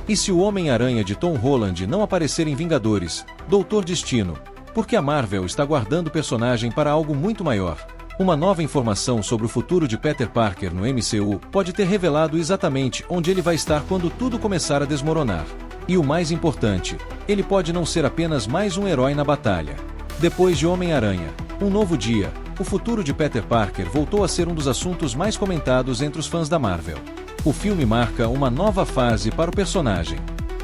E se o Homem-Aranha de Tom Holland não aparecer em Vingadores, Doutor Destino, porque a Marvel está guardando o personagem para algo muito maior? Uma nova informação sobre o futuro de Peter Parker no MCU pode ter revelado exatamente onde ele vai estar quando tudo começar a desmoronar. E o mais importante, ele pode não ser apenas mais um herói na batalha. Depois de Homem-Aranha, Um Novo Dia, o futuro de Peter Parker voltou a ser um dos assuntos mais comentados entre os fãs da Marvel. O filme marca uma nova fase para o personagem.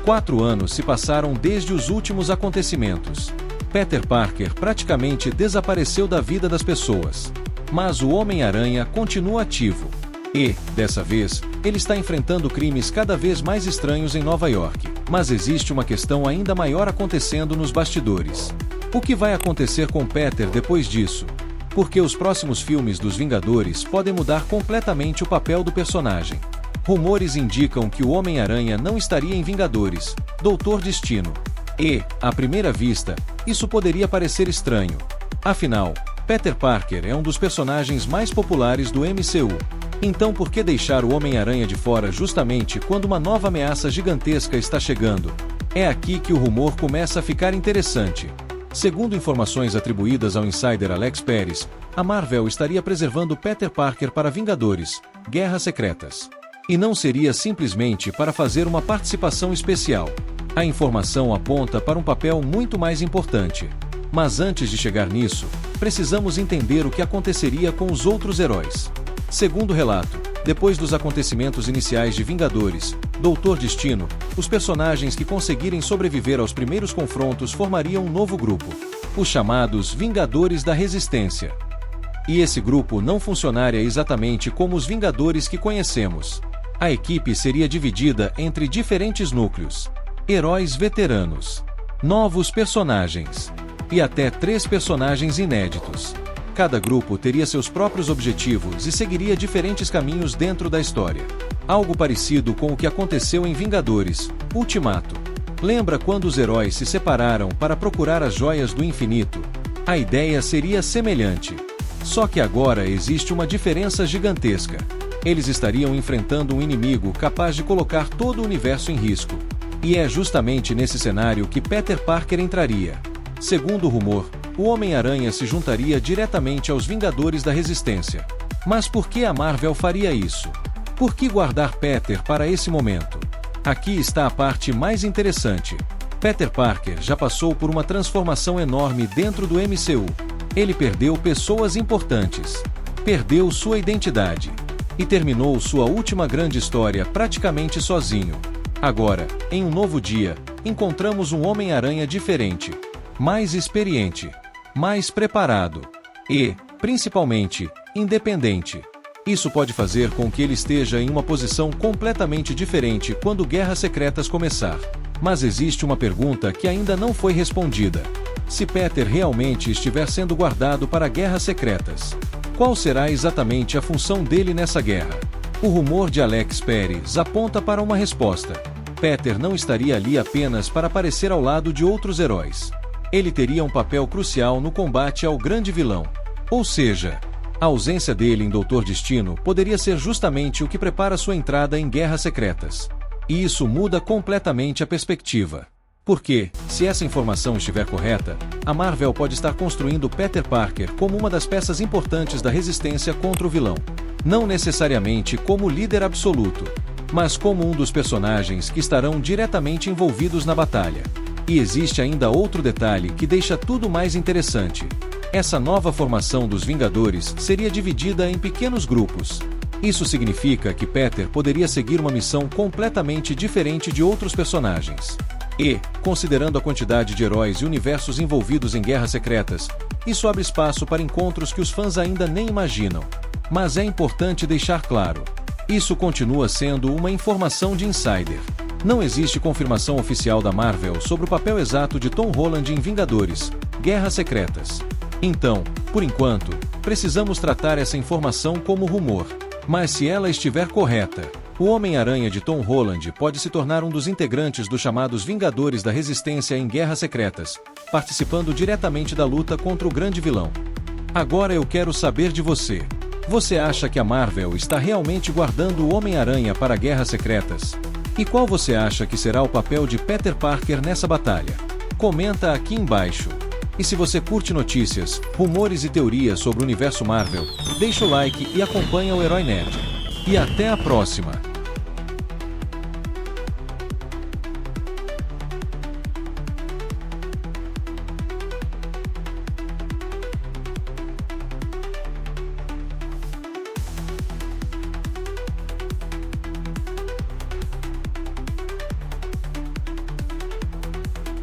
4 anos se passaram desde os últimos acontecimentos. Peter Parker praticamente desapareceu da vida das pessoas. Mas o Homem-Aranha continua ativo. E, dessa vez, ele está enfrentando crimes cada vez mais estranhos em Nova York. Mas existe uma questão ainda maior acontecendo nos bastidores. O que vai acontecer com Peter depois disso? Porque os próximos filmes dos Vingadores podem mudar completamente o papel do personagem. Rumores indicam que o Homem-Aranha não estaria em Vingadores, Doutor Destino. E, à primeira vista, isso poderia parecer estranho. Afinal, Peter Parker é um dos personagens mais populares do MCU. Então por que deixar o Homem-Aranha de fora justamente quando uma nova ameaça gigantesca está chegando? É aqui que o rumor começa a ficar interessante. Segundo informações atribuídas ao insider Alex Perez, a Marvel estaria preservando Peter Parker para Vingadores, Guerras Secretas. E não seria simplesmente para fazer uma participação especial. A informação aponta para um papel muito mais importante. Mas antes de chegar nisso, precisamos entender o que aconteceria com os outros heróis. Segundo o relato, depois dos acontecimentos iniciais de Vingadores, Doutor Destino, os personagens que conseguirem sobreviver aos primeiros confrontos formariam um novo grupo, os chamados Vingadores da Resistência. E esse grupo não funcionaria exatamente como os Vingadores que conhecemos. A equipe seria dividida entre diferentes núcleos. Heróis veteranos, novos personagens e até 3 personagens inéditos. Cada grupo teria seus próprios objetivos e seguiria diferentes caminhos dentro da história. Algo parecido com o que aconteceu em Vingadores, Ultimato. Lembra quando os heróis se separaram para procurar as joias do infinito? A ideia seria semelhante. Só que agora existe uma diferença gigantesca. Eles estariam enfrentando um inimigo capaz de colocar todo o universo em risco. E é justamente nesse cenário que Peter Parker entraria. Segundo o rumor, o Homem-Aranha se juntaria diretamente aos Vingadores da Resistência. Mas por que a Marvel faria isso? Por que guardar Peter para esse momento? Aqui está a parte mais interessante. Peter Parker já passou por uma transformação enorme dentro do MCU. Ele perdeu pessoas importantes, perdeu sua identidade e terminou sua última grande história praticamente sozinho. Agora, em Um Novo Dia, encontramos um Homem-Aranha diferente, mais experiente, mais preparado e, principalmente, independente. Isso pode fazer com que ele esteja em uma posição completamente diferente quando Guerras Secretas começar. Mas existe uma pergunta que ainda não foi respondida. Se Peter realmente estiver sendo guardado para Guerras Secretas, qual será exatamente a função dele nessa guerra? O rumor de Alex Perez aponta para uma resposta. Peter não estaria ali apenas para aparecer ao lado de outros heróis. Ele teria um papel crucial no combate ao grande vilão. Ou seja, a ausência dele em Doutor Destino poderia ser justamente o que prepara sua entrada em Guerras Secretas. E isso muda completamente a perspectiva. Porque, se essa informação estiver correta, a Marvel pode estar construindo Peter Parker como uma das peças importantes da resistência contra o vilão. Não necessariamente como líder absoluto, mas como um dos personagens que estarão diretamente envolvidos na batalha. E existe ainda outro detalhe que deixa tudo mais interessante. Essa nova formação dos Vingadores seria dividida em pequenos grupos. Isso significa que Peter poderia seguir uma missão completamente diferente de outros personagens. E, considerando a quantidade de heróis e universos envolvidos em Guerras Secretas, isso abre espaço para encontros que os fãs ainda nem imaginam. Mas é importante deixar claro, isso continua sendo uma informação de insider. Não existe confirmação oficial da Marvel sobre o papel exato de Tom Holland em Vingadores, Guerras Secretas. Então, por enquanto, precisamos tratar essa informação como rumor. Mas se ela estiver correta, o Homem-Aranha de Tom Holland pode se tornar um dos integrantes dos chamados Vingadores da Resistência em Guerras Secretas, participando diretamente da luta contra o grande vilão. Agora eu quero saber de você. Você acha que a Marvel está realmente guardando o Homem-Aranha para Guerras Secretas? E qual você acha que será o papel de Peter Parker nessa batalha? Comenta aqui embaixo. E se você curte notícias, rumores e teorias sobre o universo Marvel, deixa o like e acompanha o Herói Nerd. E até a próxima!